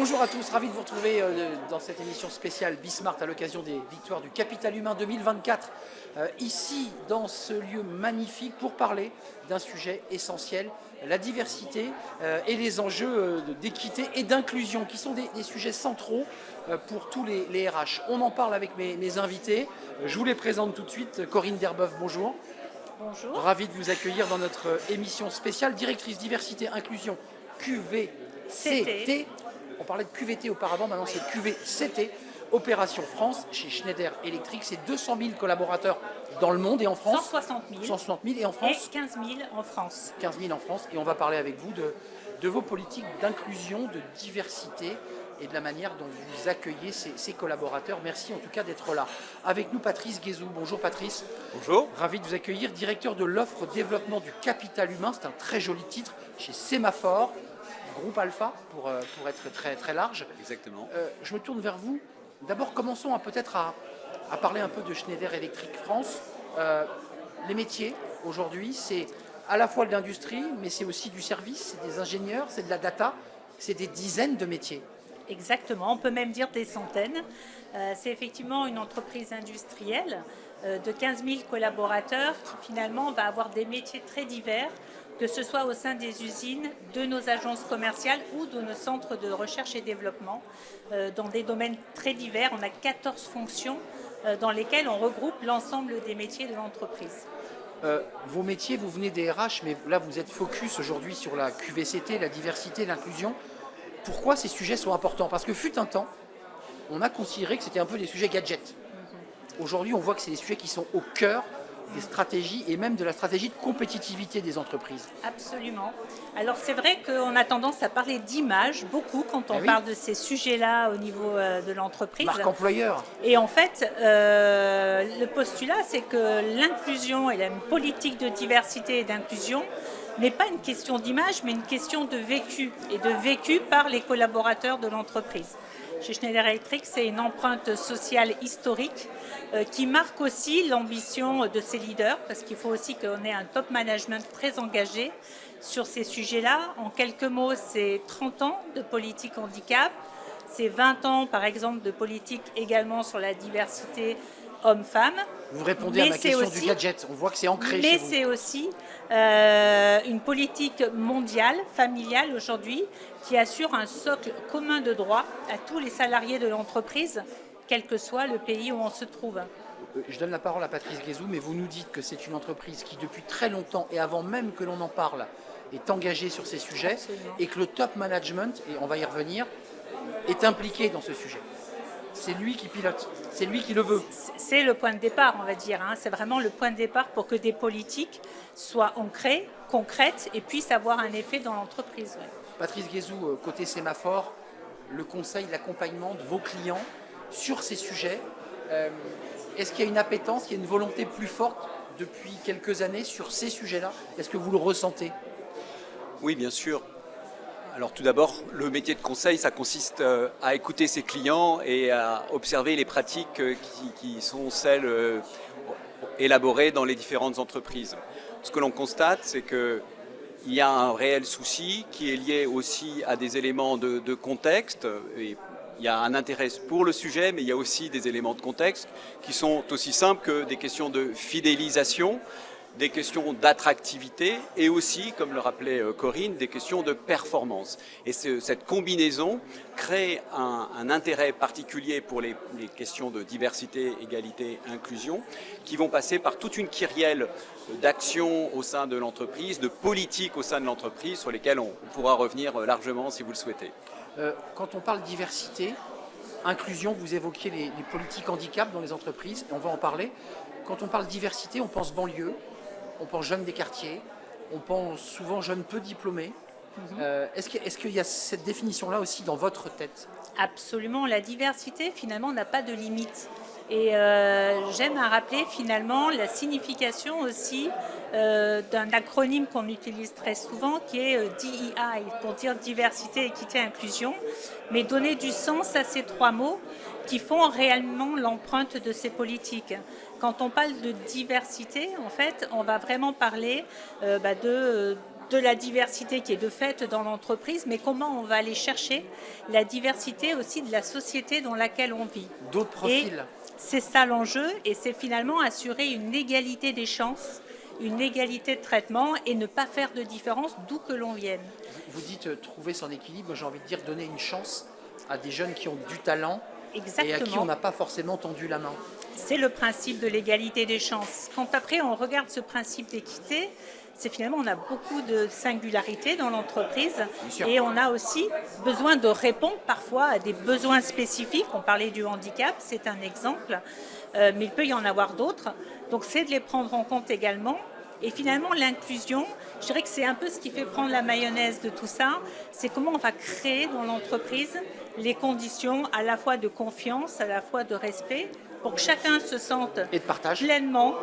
Bonjour à tous, ravi de vous retrouver dans cette émission spéciale Bismart à l'occasion des Victoires du Capital Humain 2024, ici dans ce lieu magnifique pour parler d'un sujet essentiel, la diversité et les enjeux d'équité et d'inclusion qui sont des sujets centraux pour tous les RH. On en parle avec mes invités, je vous les présente tout de suite. Corinne Derboeuf, bonjour. Bonjour. Ravi de vous accueillir dans notre émission spéciale, directrice diversité inclusion QVCT. On parlait de QVT auparavant, maintenant c'est QVCT, Opération France chez Schneider Electric. C'est 200 000 collaborateurs dans le monde et en France. 160 000. 160 000 et en France. Et 15 000 en France. 15 000 en France. Et on va parler avec vous de vos politiques d'inclusion, de diversité et de la manière dont vous accueillez ces collaborateurs. Merci en tout cas d'être là. Avec nous, Patrice Guézou. Bonjour Patrice. Bonjour. Ravi de vous accueillir, directeur de l'offre développement du capital humain. C'est un très joli titre chez Sémaphore. Groupe Alpha, pour être très, très large. Exactement. Je me tourne vers vous. D'abord, commençons peut-être à parler un peu de Schneider Electric France. Les métiers, aujourd'hui, c'est à la fois de l'industrie, mais c'est aussi du service, c'est des ingénieurs, c'est de la data, c'est des dizaines de métiers. Exactement, on peut même dire des centaines. C'est effectivement une entreprise industrielle de 15 000 collaborateurs qui finalement va avoir des métiers très divers, que ce soit au sein des usines, de nos agences commerciales ou de nos centres de recherche et développement, dans des domaines très divers. On a 14 fonctions dans lesquelles on regroupe l'ensemble des métiers de l'entreprise. Vos métiers, vous venez des RH, mais là vous êtes focus aujourd'hui sur la QVCT, la diversité, l'inclusion. Pourquoi ces sujets sont importants? Parce que fut un temps, on a considéré que c'était un peu des sujets gadgets. Aujourd'hui, on voit que c'est des sujets qui sont au cœur des stratégies et même de la stratégie de compétitivité des entreprises. Absolument. Alors c'est vrai qu'on a tendance à parler d'image beaucoup quand on parle de ces sujets-là au niveau de l'entreprise. Marque employeur. Et en fait, le postulat, c'est que l'inclusion et la politique de diversité et d'inclusion n'est pas une question d'image, mais une question de vécu, et de vécu par les collaborateurs de l'entreprise. Chez Schneider Electric, c'est une empreinte sociale historique qui marque aussi l'ambition de ses leaders, parce qu'il faut aussi qu'on ait un top management très engagé sur ces sujets-là. En quelques mots, c'est 30 ans de politique handicap, c'est 20 ans par exemple de politique également sur la diversité homme-femme. Vous répondez à ma question du gadget, on voit que c'est ancré chez vous. Mais c'est aussi une politique mondiale, familiale aujourd'hui, qui assure un socle commun de droits à tous les salariés de l'entreprise, quel que soit le pays où on se trouve. Je donne la parole à Patrice Guézou, mais vous nous dites que c'est une entreprise qui, depuis très longtemps, et avant même que l'on en parle, est engagée sur ces sujets. Absolument. Et que le top management, et on va y revenir, est impliqué dans ce sujet. C'est lui qui pilote, c'est lui qui le veut. C'est le point de départ, on va dire. C'est vraiment le point de départ pour que des politiques soient ancrées, concrètes et puissent avoir un effet dans l'entreprise. Ouais. Patrice Guézou, côté Sémaphore, le conseil, l'accompagnement de vos clients sur ces sujets, est-ce qu'il y a une appétence, il y a une volonté plus forte depuis quelques années sur ces sujets-là? Est-ce que vous le ressentez? Oui, bien sûr. Alors tout d'abord, le métier de conseil, ça consiste à écouter ses clients et à observer les pratiques qui sont celles élaborées dans les différentes entreprises. Ce que l'on constate, c'est qu'il y a un réel souci qui est lié aussi à des éléments de contexte. Et il y a un intérêt pour le sujet, mais il y a aussi des éléments de contexte qui sont aussi simples que des questions de fidélisation, des questions d'attractivité et aussi, comme le rappelait Corinne, des questions de performance. Et cette combinaison crée un intérêt particulier pour les questions de diversité, égalité, inclusion, qui vont passer par toute une kyrielle d'actions au sein de l'entreprise, de politiques au sein de l'entreprise, sur lesquelles on pourra revenir largement si vous le souhaitez. Quand on parle diversité, inclusion, vous évoquiez les politiques handicap dans les entreprises, et on va en parler. Quand on parle diversité, on pense banlieue, on pense jeunes des quartiers, on pense souvent jeunes peu diplômés. Est-ce qu'il y a cette définition-là aussi dans votre tête? Absolument, la diversité finalement n'a pas de limite. Et j'aime à rappeler finalement la signification aussi d'un acronyme qu'on utilise très souvent qui est DEI, pour dire diversité, équité, inclusion, mais donner du sens à ces trois mots qui font réellement l'empreinte de ces politiques. Quand on parle de diversité, en fait, on va vraiment parler de de la diversité qui est de fait dans l'entreprise, mais comment on va aller chercher la diversité aussi de la société dans laquelle on vit. D'autres profils. Et c'est ça l'enjeu, et c'est finalement assurer une égalité des chances, une égalité de traitement et ne pas faire de différence d'où que l'on vienne. Vous dites trouver son équilibre, j'ai envie de dire donner une chance à des jeunes qui ont du talent. Exactement. Et à qui on n'a pas forcément tendu la main. C'est le principe de l'égalité des chances. Quand après on regarde ce principe d'équité, c'est finalement on a beaucoup de singularités dans l'entreprise et on a aussi besoin de répondre parfois à des besoins spécifiques. On parlait du handicap, c'est un exemple, mais il peut y en avoir d'autres. Donc c'est de les prendre en compte également. Et finalement, l'inclusion, je dirais que c'est un peu ce qui fait prendre la mayonnaise de tout ça, c'est comment on va créer dans l'entreprise les conditions à la fois de confiance, à la fois de respect, pour que chacun se sente et de partage. Pleinement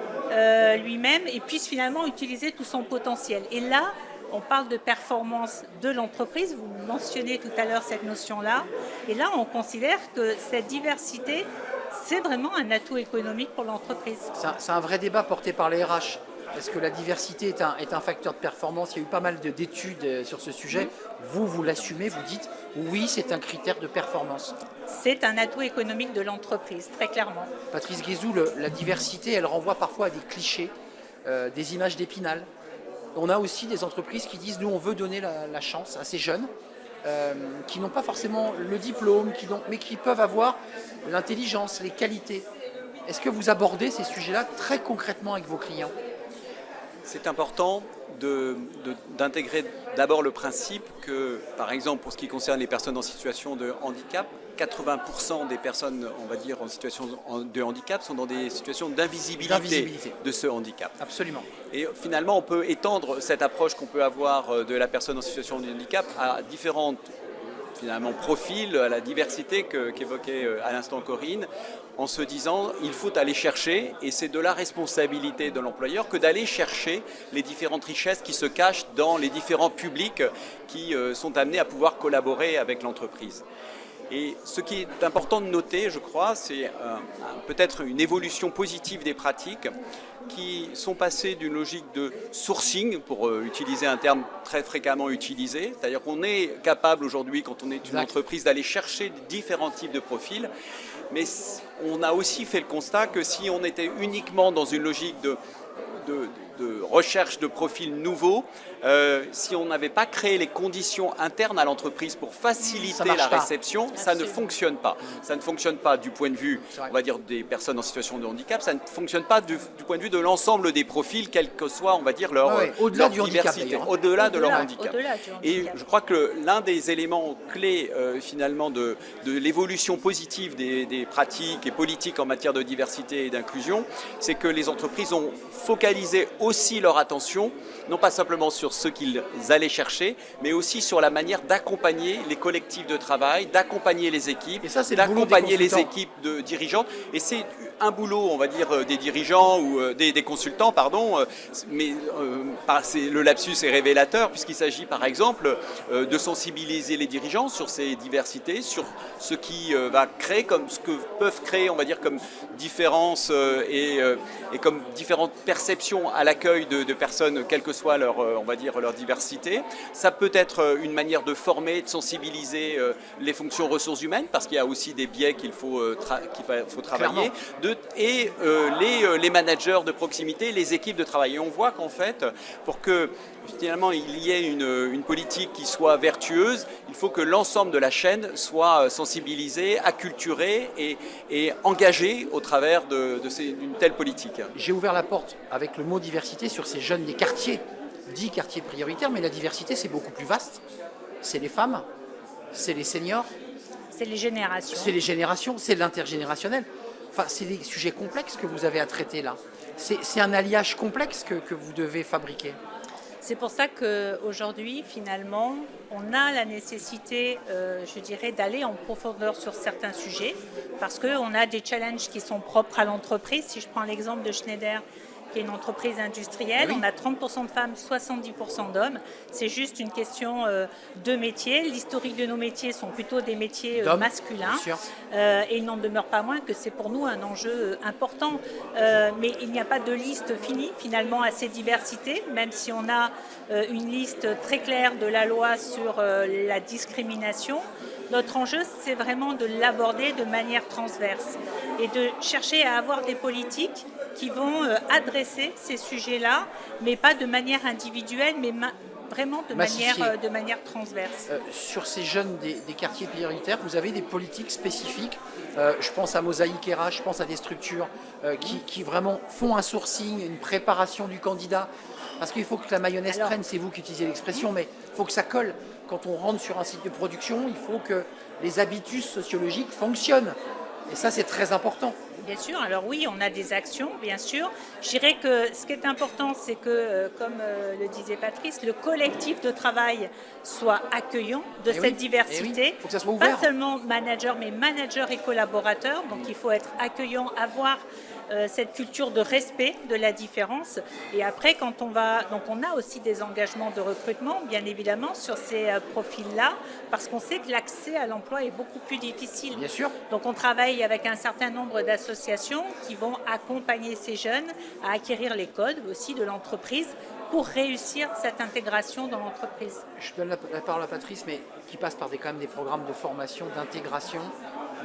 lui-même et puisse finalement utiliser tout son potentiel. Et là, on parle de performance de l'entreprise, vous mentionnez tout à l'heure cette notion-là, et là, on considère que cette diversité, c'est vraiment un atout économique pour l'entreprise. C'est un vrai débat porté par les RH. Est-ce que la diversité est un facteur de performance? Il y a eu pas mal d'études sur ce sujet. Vous l'assumez, vous dites oui, c'est un critère de performance. C'est un atout économique de l'entreprise, très clairement. Patrice Guézou, la diversité, elle renvoie parfois à des clichés, des images d'Épinal. On a aussi des entreprises qui disent nous, on veut donner la chance à ces jeunes qui n'ont pas forcément le diplôme, mais qui peuvent avoir l'intelligence, les qualités. Est-ce que vous abordez ces sujets-là très concrètement avec vos clients? C'est important d'intégrer d'abord le principe que, par exemple, pour ce qui concerne les personnes en situation de handicap, 80% des personnes, on va dire, en situation de handicap sont dans des situations d'invisibilité de ce handicap. Absolument. Et finalement, on peut étendre cette approche qu'on peut avoir de la personne en situation de handicap à différentes finalement profils, à la diversité qu'évoquait à l'instant Corinne, en se disant il faut aller chercher, et c'est de la responsabilité de l'employeur que d'aller chercher les différentes richesses qui se cachent dans les différents publics qui sont amenés à pouvoir collaborer avec l'entreprise. Et ce qui est important de noter, je crois, c'est peut-être une évolution positive des pratiques qui sont passées d'une logique de sourcing, pour utiliser un terme très fréquemment utilisé, c'est-à-dire qu'on est capable aujourd'hui, quand on est une entreprise, d'aller chercher différents types de profils, mais on a aussi fait le constat que si on était uniquement dans une logique de recherche de profils nouveaux, si on n'avait pas créé les conditions internes à l'entreprise pour faciliter la réception, ça ne fonctionne pas. Ça ne fonctionne pas du point de vue, on va dire, des personnes en situation de handicap, ça ne fonctionne pas du point de vue de l'ensemble des profils, quelle que soit, on va dire, leur diversité, au-delà de leur handicap. Et je crois que l'un des éléments clés, finalement, de l'évolution positive des pratiques et politiques en matière de diversité et d'inclusion, c'est que les entreprises ont focalisé aussi leur attention, non pas simplement sur ce qu'ils allaient chercher, mais aussi sur la manière d'accompagner les collectifs de travail, d'accompagner les équipes, d'accompagner les équipes de dirigeantes. Et c'est un boulot, on va dire, des dirigeants ou des consultants, pardon, mais le lapsus est révélateur, puisqu'il s'agit par exemple de sensibiliser les dirigeants sur ces diversités, sur ce qui va créer, comme ce que peuvent créer, on va dire, comme différences et comme différentes perceptions à l'accueil de personnes, quelle que soit leur, on va dire, leur diversité. Ça peut être une manière de former, de sensibiliser les fonctions ressources humaines, parce qu'il y a aussi des biais qu'il faut travailler, et les managers de proximité, les équipes de travail. Et on voit qu'en fait, pour que finalement il y ait une politique qui soit vertueuse, il faut que l'ensemble de la chaîne soit sensibilisé, acculturé et engagé au travers d'une telle politique. J'ai ouvert la porte avec le mot diversité sur ces jeunes des quartiers, dits quartiers prioritaires, mais la diversité c'est beaucoup plus vaste. C'est les femmes, c'est les seniors, c'est les générations. C'est les générations, c'est l'intergénérationnel. Enfin, c'est des sujets complexes que vous avez à traiter là. C'est un alliage complexe que vous devez fabriquer. C'est pour ça qu'aujourd'hui, finalement, on a la nécessité, je dirais, d'aller en profondeur sur certains sujets, parce qu'on a des challenges qui sont propres à l'entreprise. Si je prends l'exemple de Schneider, qui est une entreprise industrielle. Oui. On a 30% de femmes, 70% d'hommes. C'est juste une question de métier. L'historique de nos métiers sont plutôt des métiers D'hommes, masculins. bien sûr. Et il n'en demeure pas moins que c'est pour nous un enjeu important. Mais il n'y a pas de liste finie finalement à ces diversités, même si on a une liste très claire de la loi sur la discrimination. Notre enjeu, c'est vraiment de l'aborder de manière transverse et de chercher à avoir des politiques qui vont adresser ces sujets-là, mais pas de manière individuelle, mais vraiment de manière transverse. Sur ces jeunes des quartiers prioritaires, vous avez des politiques spécifiques. Je pense à Mosaïque RH, je pense à des structures qui vraiment font un sourcing, une préparation du candidat. Parce qu'il faut que la mayonnaise prenne, c'est vous qui utilisez l'expression, mais il faut que ça colle. Quand on rentre sur un site de production, il faut que les habitus sociologiques fonctionnent. Et ça, c'est très important. Bien sûr, alors oui, on a des actions, bien sûr. Je dirais que ce qui est important, c'est que, comme le disait Patrice, le collectif de travail soit accueillant de cette diversité. Faut que ça soit ouvert. Pas seulement manager, mais manager et collaborateur. Donc il faut être accueillant, avoir cette culture de respect de la différence. Et après, quand on va... Donc on a aussi des engagements de recrutement, bien évidemment, sur ces profils-là, parce qu'on sait que l'accès à l'emploi est beaucoup plus difficile. Bien sûr. Donc on travaille avec un certain nombre d'associations qui vont accompagner ces jeunes à acquérir les codes aussi de l'entreprise pour réussir cette intégration dans l'entreprise. Je donne la parole à Patrice, mais qui passe par quand même des programmes de formation, d'intégration,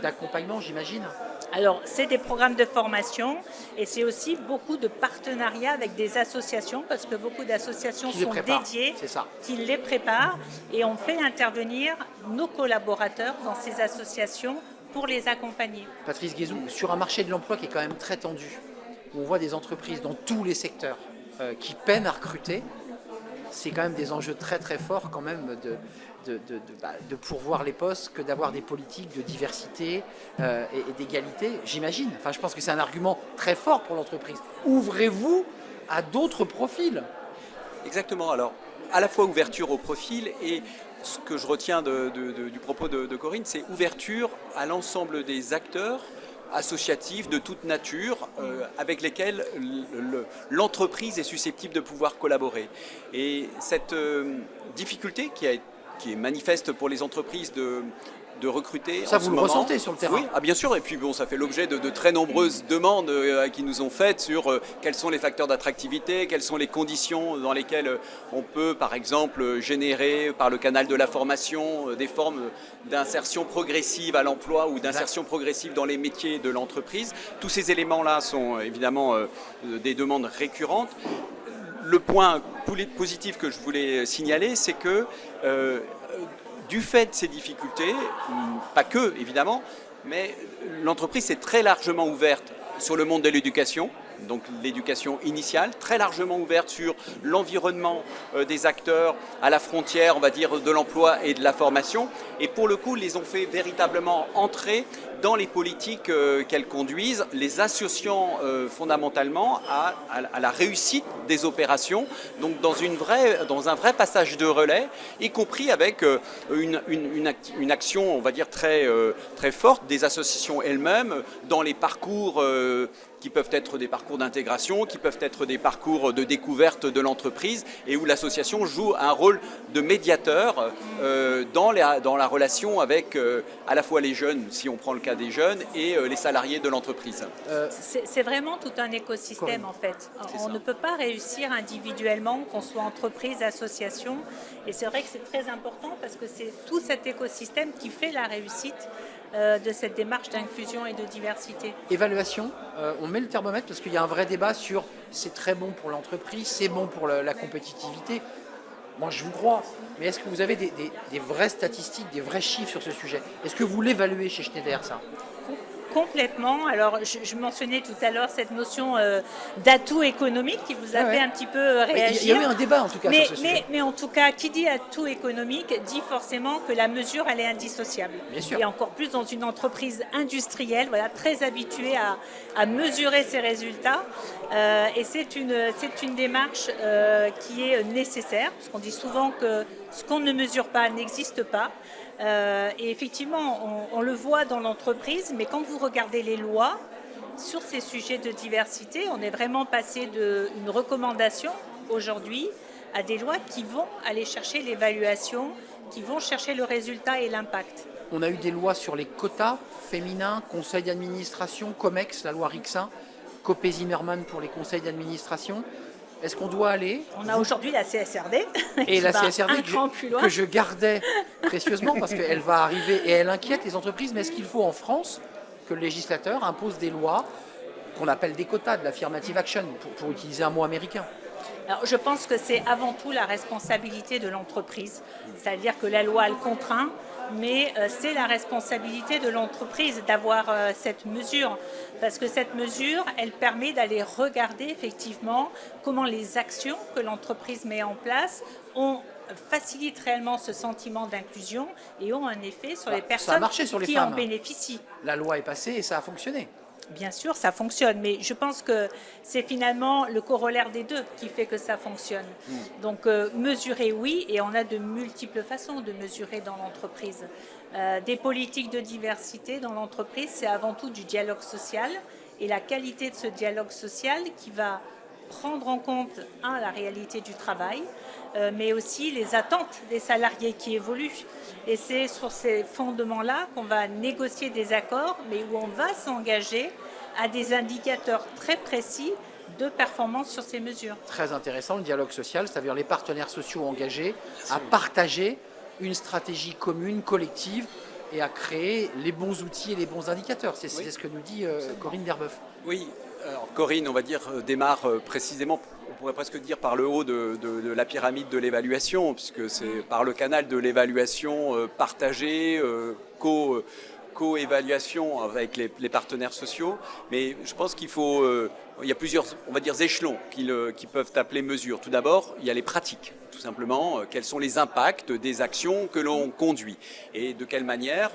d'accompagnement, j'imagine. Alors, c'est des programmes de formation et c'est aussi beaucoup de partenariats avec des associations parce que beaucoup d'associations sont dédiées, qui les préparent et on fait intervenir nos collaborateurs dans ces associations pour les accompagner. Patrice Guézou, sur un marché de l'emploi qui est quand même très tendu, où on voit des entreprises dans tous les secteurs qui peinent à recruter, c'est quand même des enjeux très très forts quand même de pourvoir les postes que d'avoir des politiques de diversité et d'égalité, j'imagine. Enfin, je pense que c'est un argument très fort pour l'entreprise. Ouvrez-vous à d'autres profils. Exactement. Alors, à la fois ouverture au profil et ce que je retiens du propos de Corinne, c'est ouverture à l'ensemble des acteurs associatifs de toute nature avec lesquels l'entreprise est susceptible de pouvoir collaborer. Et cette difficulté qui est manifeste pour les entreprises de recruter. Ça, vous le ressentez sur le terrain? Oui, bien sûr. Et puis bon, ça fait l'objet de très nombreuses demandes qui nous ont faites sur quels sont les facteurs d'attractivité, quelles sont les conditions dans lesquelles on peut, par exemple, générer par le canal de la formation des formes d'insertion progressive à l'emploi ou d'insertion progressive dans les métiers de l'entreprise. Tous ces éléments-là sont évidemment des demandes récurrentes. Le point positif que je voulais signaler, c'est que du fait de ces difficultés, pas que évidemment, mais l'entreprise est très largement ouverte sur le monde de l'éducation, donc l'éducation initiale, très largement ouverte sur l'environnement des acteurs à la frontière, on va dire, de l'emploi et de la formation. Et pour le coup, les ont fait véritablement entrer dans les politiques qu'elles conduisent, les associant fondamentalement à la réussite des opérations, donc dans un vrai passage de relais, y compris avec une action, on va dire, très forte des associations elles-mêmes dans les parcours qui peuvent être des parcours d'intégration, qui peuvent être des parcours de découverte de l'entreprise et où l'association joue un rôle de médiateur dans la relation avec à la fois les jeunes, si on prend le cas des jeunes, et les salariés de l'entreprise. C'est vraiment tout un écosystème en fait. On ne peut pas réussir individuellement, qu'on soit entreprise, association, et c'est vrai que c'est très important parce que c'est tout cet écosystème qui fait la réussite de cette démarche d'inclusion et de diversité. Évaluation, on met le thermomètre parce qu'il y a un vrai débat sur c'est très bon pour l'entreprise, c'est bon pour la compétitivité. Moi je vous crois, mais est-ce que vous avez des vraies statistiques, des vrais chiffres sur ce sujet? Est-ce que vous l'évaluez chez Schneider, ça? Complètement. Alors, je mentionnais tout à l'heure cette notion d'atout économique qui vous a fait un petit peu réagir. Il y a eu un débat en tout cas sur ce sujet. Mais en tout cas, qui dit atout économique dit forcément que la mesure, elle est indissociable. Bien sûr. Et encore plus dans une entreprise industrielle, voilà, très habituée à mesurer ses résultats. Et c'est une démarche qui est nécessaire, parce qu'on dit souvent que ce qu'on ne mesure pas n'existe pas. Et effectivement, on le voit dans l'entreprise, mais quand vous regardez les lois, sur ces sujets de diversité, on est vraiment passé d'une recommandation aujourd'hui à des lois qui vont aller chercher l'évaluation, qui vont chercher le résultat et l'impact. On a eu des lois sur les quotas féminins, conseil d'administration, COMEX, la loi Rixin, Copé-Zimmermann pour les conseils d'administration. Est-ce qu'on doit aller? On a aujourd'hui la CSRD. Et la CSRD que je gardais précieusement parce qu'elle va arriver et elle inquiète les entreprises. Mais est-ce qu'il faut en France que le législateur impose des lois qu'on appelle des quotas, de l'affirmative action, pour utiliser un mot américain? Alors, je pense que c'est avant tout la responsabilité de l'entreprise. C'est-à-dire que la loi, elle contraint, mais c'est la responsabilité de l'entreprise d'avoir cette mesure. Parce que cette mesure, elle permet d'aller regarder effectivement comment les actions que l'entreprise met en place facilitent réellement ce sentiment d'inclusion et ont un effet sur les personnes qui en bénéficient. La loi est passée et ça a fonctionné. Bien sûr, ça fonctionne, mais je pense que c'est finalement le corollaire des deux qui fait que ça fonctionne. Donc, mesurer, oui, et on a de multiples façons de mesurer dans l'entreprise. Des politiques de diversité dans l'entreprise, c'est avant tout du dialogue social, et la qualité de ce dialogue social qui va prendre en compte, la réalité du travail, mais aussi les attentes des salariés qui évoluent. Et c'est sur ces fondements-là qu'on va négocier des accords, mais où on va s'engager à des indicateurs très précis de performance sur ces mesures. Très intéressant, le dialogue social, c'est-à-dire les partenaires sociaux engagés à partager une stratégie commune, collective, et à créer les bons outils et les bons indicateurs. C'est ce que nous dit Corinne Derboeuf. Oui, alors Corinne, on va dire, démarre précisément, on pourrait presque dire par le haut de la pyramide de l'évaluation, puisque c'est par le canal de l'évaluation partagée, co-évaluation avec les partenaires sociaux. Mais je pense qu'il faut, il y a plusieurs, on va dire, échelons qui peuvent appeler mesures. Tout d'abord, il y a les pratiques. Tout simplement, quels sont les impacts des actions que l'on conduit et de quelle manière,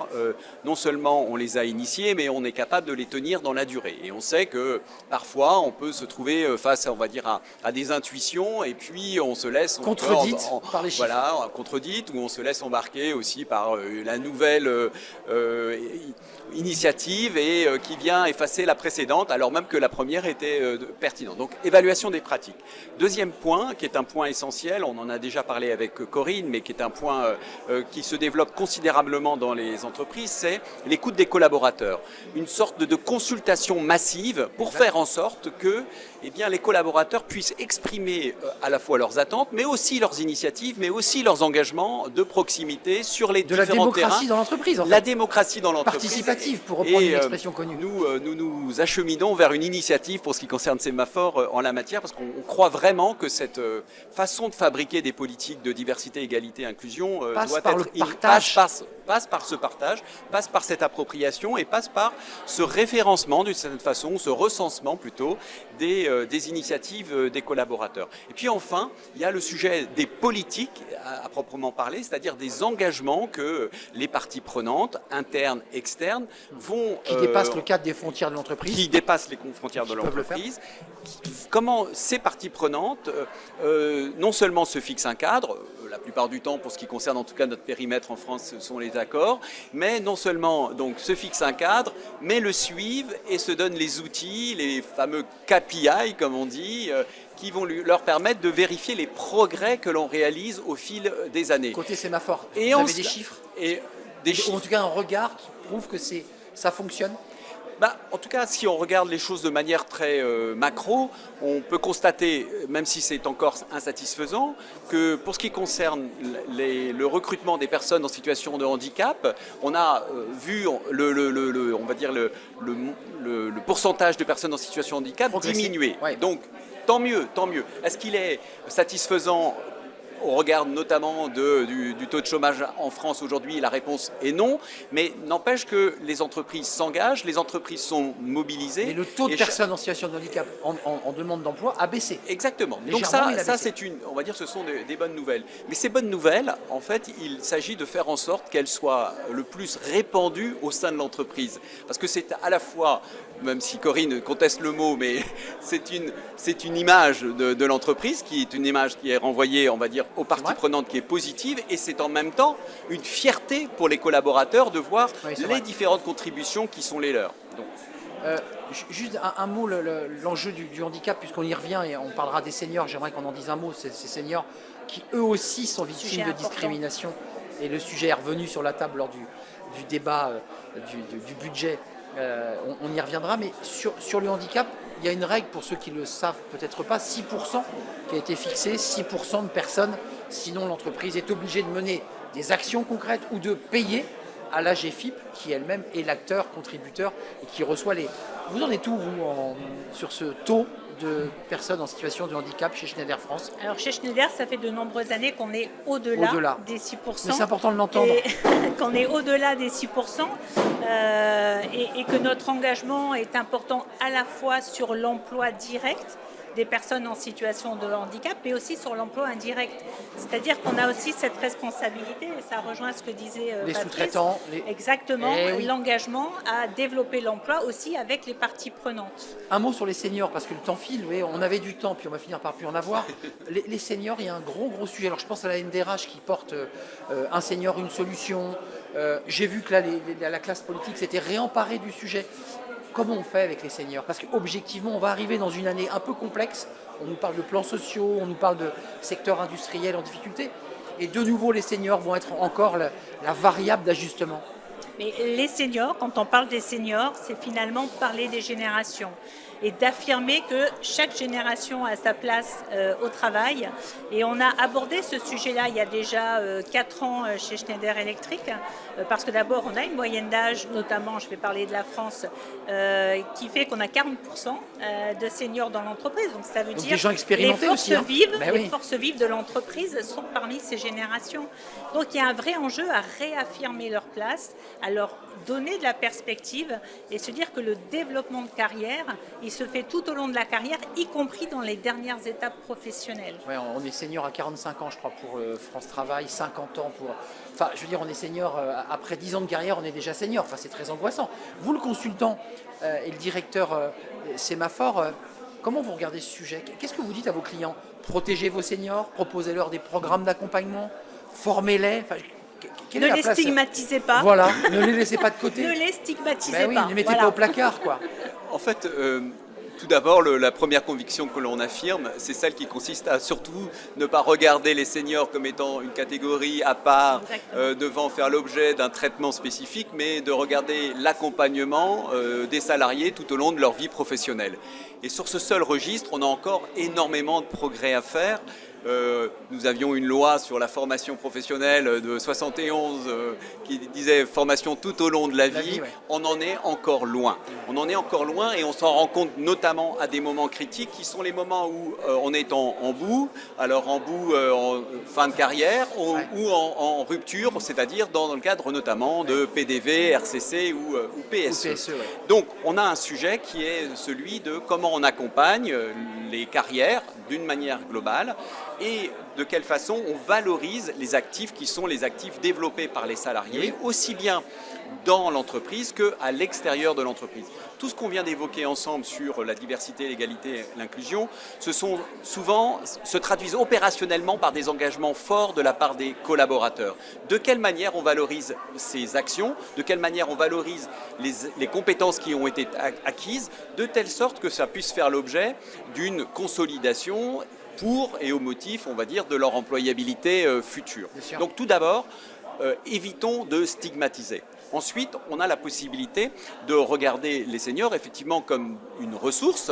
non seulement on les a initiées, mais on est capable de les tenir dans la durée. Et on sait que parfois, on peut se trouver face, on va dire, à des intuitions et puis on se laisse contredites par les chiffres. Voilà, contredites, ou on se laisse embarquer aussi par la nouvelle initiative et qui vient effacer la précédente, alors même que la première était pertinente. Donc, évaluation des pratiques. Deuxième point, qui est un point essentiel, on en a déjà parlé avec Corinne, mais qui est un point qui se développe considérablement dans les entreprises, c'est l'écoute des collaborateurs. Une sorte de consultation massive pour faire en sorte que les collaborateurs puissent exprimer à la fois leurs attentes, mais aussi leurs initiatives, mais aussi leurs engagements de proximité sur les différents terrains. De la démocratie dans l'entreprise, en fait. La démocratie dans l'entreprise. Participative, pour reprendre une expression connue. Nous acheminons vers une initiative pour ce qui concerne Sémaphore en la matière, parce qu'on croit vraiment que cette façon de fabriquer des politiques de diversité, égalité, inclusion passe par ce partage, passe par cette appropriation et passe par ce référencement d'une certaine façon, ce recensement plutôt des initiatives des collaborateurs. Et puis enfin, il y a le sujet des politiques à proprement parler, c'est-à-dire des engagements que les parties prenantes, internes, externes, vont... Qui dépassent le cadre des frontières de l'entreprise. Qui dépassent les frontières de l'entreprise. Comment ces parties prenantes, non seulement se fixent un cadre, la plupart du temps, pour ce qui concerne en tout cas notre périmètre en France, ce sont les accords, mais non seulement donc se fixent un cadre, mais le suivent et se donnent les outils, les fameux KPI, comme on dit, qui vont leur permettre de vérifier les progrès que l'on réalise au fil des années. Côté Sémaphore, vous avez des chiffres ou en tout cas un regard qui prouve que ça fonctionne? En tout cas, si on regarde les choses de manière très macro, on peut constater, même si c'est encore insatisfaisant, que pour ce qui concerne le recrutement des personnes en situation de handicap, on a vu on va dire le pourcentage de personnes en situation de handicap diminuer. Ouais. Donc, tant mieux, tant mieux. Est-ce qu'il est satisfaisant au regard notamment du taux de chômage en France aujourd'hui? La réponse est non, mais n'empêche que les entreprises s'engagent, les entreprises sont mobilisées. Et le taux de personnes en situation de handicap en demande d'emploi a baissé. Exactement. Donc ça c'est on va dire, ce sont des bonnes nouvelles. Mais ces bonnes nouvelles, en fait, il s'agit de faire en sorte qu'elles soient le plus répandues au sein de l'entreprise. Parce que c'est à la fois, même si Corinne conteste le mot, mais c'est une image de l'entreprise qui est une image qui est renvoyée, on va dire, aux parties prenantes, qui est positive, et c'est en même temps une fierté pour les collaborateurs de voir les différentes contributions qui sont les leurs. Donc. Juste un mot, l'enjeu du handicap, puisqu'on y revient et on parlera des seniors, j'aimerais qu'on en dise un mot, ces seniors qui eux aussi sont victimes de discrimination. Et le sujet est revenu sur la table lors du débat du budget. On y reviendra, mais sur le handicap, il y a une règle pour ceux qui ne le savent peut-être pas, 6% qui a été fixée, 6% de personnes, sinon l'entreprise est obligée de mener des actions concrètes ou de payer à l'AGFIP, qui elle-même est l'acteur contributeur et qui reçoit les... Vous en êtes où, vous, sur ce taux de personnes en situation de handicap chez Schneider France? Alors chez Schneider, ça fait de nombreuses années qu'on est au-delà des 6%. Mais c'est important de l'entendre. Qu'on est au-delà des 6%, et que notre engagement est important à la fois sur l'emploi direct des personnes en situation de handicap, mais aussi sur l'emploi indirect. C'est-à-dire qu'on a aussi cette responsabilité, et ça rejoint ce que disait les Patrice, sous-traitants. Exactement, oui. L'engagement à développer l'emploi aussi avec les parties prenantes. Un mot sur les seniors, parce que le temps file, oui, on avait du temps, puis on va finir par plus en avoir. Les seniors, il y a un gros sujet. Alors je pense à la NDRH qui porte un senior, une solution. J'ai vu que là, la classe politique s'était réemparée du sujet. Comment on fait avec les seniors? Parce qu'objectivement, on va arriver dans une année un peu complexe. On nous parle de plans sociaux, on nous parle de secteur industriel en difficulté. Et de nouveau, les seniors vont être encore la variable d'ajustement. Mais les seniors, quand on parle des seniors, c'est finalement parler des générations et d'affirmer que chaque génération a sa place au travail. Et on a abordé ce sujet-là il y a déjà 4 ans chez Schneider Electric, parce que d'abord on a une moyenne d'âge, notamment je vais parler de la France, qui fait qu'on a 40% de seniors dans l'entreprise. Donc ça veut dire des gens expérimentés aussi, hein. Les forces vives de l'entreprise sont parmi ces générations. Donc il y a un vrai enjeu à réaffirmer leur place, à leur donner de la perspective et se dire que le développement de carrière, il se fait tout au long de la carrière, y compris dans les dernières étapes professionnelles. Ouais, on est senior à 45 ans, je crois, pour France Travail, 50 ans pour... Enfin, je veux dire, on est senior, après 10 ans de carrière, on est déjà senior. Enfin, c'est très angoissant. Vous, le consultant et le directeur Sémaphore, comment vous regardez ce sujet? Qu'est-ce que vous dites à vos clients? Protégez vos seniors, proposez-leur des programmes d'accompagnement, formez-les. Enfin, ne les stigmatisez pas. Voilà, ne les laissez pas de côté. Ne les stigmatisez pas. Ne les mettez pas au placard, quoi. En fait, tout d'abord, la première conviction que l'on affirme, c'est celle qui consiste à surtout ne pas regarder les seniors comme étant une catégorie à part, devant faire l'objet d'un traitement spécifique, mais de regarder l'accompagnement des salariés tout au long de leur vie professionnelle. Et sur ce seul registre, on a encore énormément de progrès à faire. Nous avions une loi sur la formation professionnelle de 71 qui disait formation tout au long de la vie. Ouais. On en est encore loin. On en est encore loin et on s'en rend compte notamment à des moments critiques qui sont les moments où on est en bout, alors en bout en fin de carrière ou en rupture, c'est-à-dire dans le cadre notamment de PDV, RCC ou PSE. Ouais. Donc on a un sujet qui est celui de comment on accompagne les carrières d'une manière globale et de quelle façon on valorise les actifs qui sont les actifs développés par les salariés, aussi bien dans l'entreprise qu'à l'extérieur de l'entreprise. Tout ce qu'on vient d'évoquer ensemble sur la diversité, l'égalité, l'inclusion, se traduisent opérationnellement par des engagements forts de la part des collaborateurs. De quelle manière on valorise ces actions, de quelle manière on valorise les compétences qui ont été acquises, de telle sorte que ça puisse faire l'objet d'une consolidation pour et au motif, on va dire, de leur employabilité future. Donc tout d'abord, évitons de stigmatiser. Ensuite, on a la possibilité de regarder les seniors effectivement comme une ressource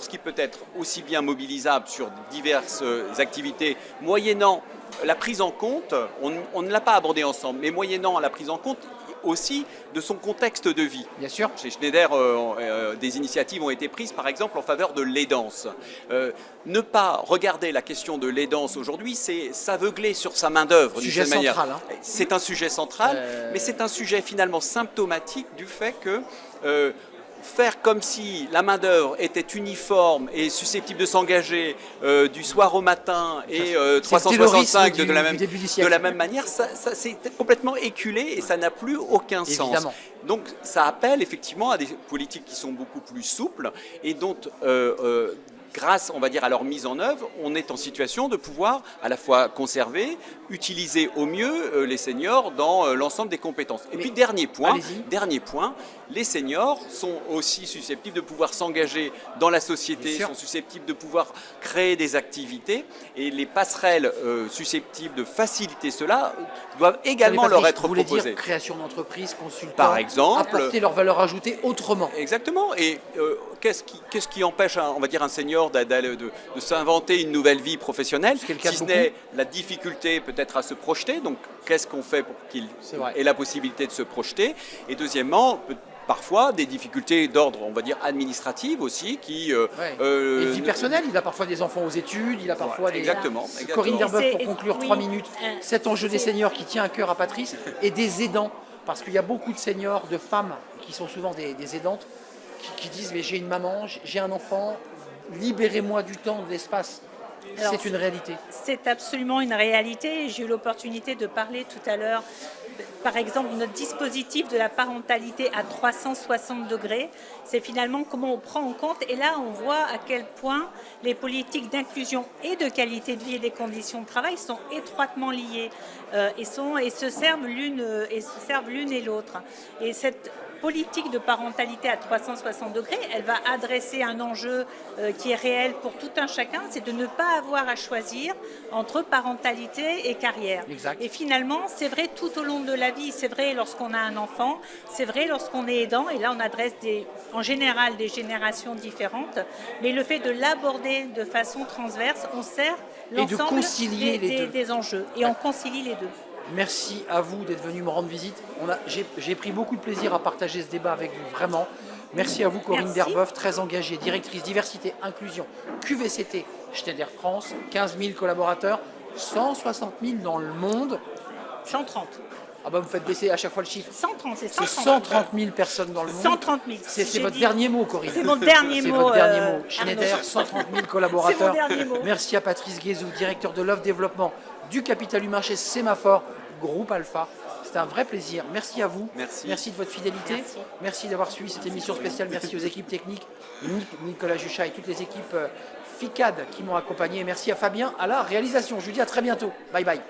qui peut être aussi bien mobilisable sur diverses activités, moyennant la prise en compte, on ne l'a pas abordé ensemble, mais moyennant la prise en compte aussi de son contexte de vie. Bien sûr. Chez Schneider, des initiatives ont été prises, par exemple, en faveur de l'aidance. Ne pas regarder la question de l'aidance aujourd'hui, c'est s'aveugler sur sa main-d'œuvre. Sujet central. Hein. C'est un sujet central, mais c'est un sujet finalement symptomatique du fait que faire comme si la main-d'œuvre était uniforme et susceptible de s'engager du soir au matin et 365 de la même manière, ça c'est complètement éculé et ça n'a plus aucun sens. Donc ça appelle effectivement à des politiques qui sont beaucoup plus souples et dont grâce, on va dire, à leur mise en œuvre, on est en situation de pouvoir à la fois conserver, utiliser au mieux les seniors dans l'ensemble des compétences. Et puis dernier point, les seniors sont aussi susceptibles de pouvoir s'engager dans la société, sont susceptibles de pouvoir créer des activités, et les passerelles susceptibles de faciliter cela doivent également leur être proposées. Vous voulez dire création d'entreprise, consultant, par exemple, apporter leur valeur ajoutée autrement. Exactement. Et qu'est-ce qui empêche, on va dire, un senior de s'inventer une nouvelle vie professionnelle, si ce n'est la difficulté peut-être à se projeter. Donc, qu'est-ce qu'on fait pour qu'il ait la possibilité de se projeter? Et deuxièmement, parfois des difficultés d'ordre, on va dire, administratif aussi, qui... et de vie personnelle, il a parfois des enfants aux études, il a parfois des... Exactement. Corinne Derboeuf, pour conclure, 3 minutes, cet enjeu des seniors qui tient à cœur à Patrice, et des aidants, parce qu'il y a beaucoup de seniors, de femmes, qui sont souvent des aidantes, qui disent, mais j'ai une maman, j'ai un enfant, libérez-moi du temps, de l'espace. C'est une réalité. C'est absolument une réalité. J'ai eu l'opportunité de parler tout à l'heure, par exemple, de notre dispositif de la parentalité à 360 degrés. C'est finalement comment on prend en compte. Et là, on voit à quel point les politiques d'inclusion et de qualité de vie et des conditions de travail sont étroitement liées et se servent l'une et l'autre. Et cette politique de parentalité à 360 degrés, elle va adresser un enjeu qui est réel pour tout un chacun, c'est de ne pas avoir à choisir entre parentalité et carrière. Exact. Et finalement, c'est vrai tout au long de la vie, c'est vrai lorsqu'on a un enfant, c'est vrai lorsqu'on est aidant, et là on adresse en général des générations différentes, mais le fait de l'aborder de façon transverse, on sert l'ensemble des enjeux, et on concilie les deux. Merci à vous d'être venu me rendre visite. J'ai pris beaucoup de plaisir à partager ce débat avec vous, vraiment. Merci à vous, Corinne Derboeuf, très engagée, directrice diversité, inclusion, QVCT, Schneider France, 15 000 collaborateurs, 160 000 dans le monde. 130. Ah bah vous me faites baisser à chaque fois le chiffre. 130, c'est 130 000 personnes dans le monde. 130 000. C'est votre dernier mot, Corinne. C'est mon dernier mot. C'est votre dernier mot. Schneider, 130 000 collaborateurs. C'est mon dernier mot. Merci à Patrice Guézou, directeur de l'offre développement du capital humain chez Sémaphore, Groupe Alpha. C'était un vrai plaisir. Merci à vous. Merci de votre fidélité. Merci d'avoir suivi cette émission spéciale. Merci aux équipes techniques, Nicolas Juchat et toutes les équipes FICAD qui m'ont accompagné. Merci à Fabien à la réalisation. Je vous dis à très bientôt. Bye bye.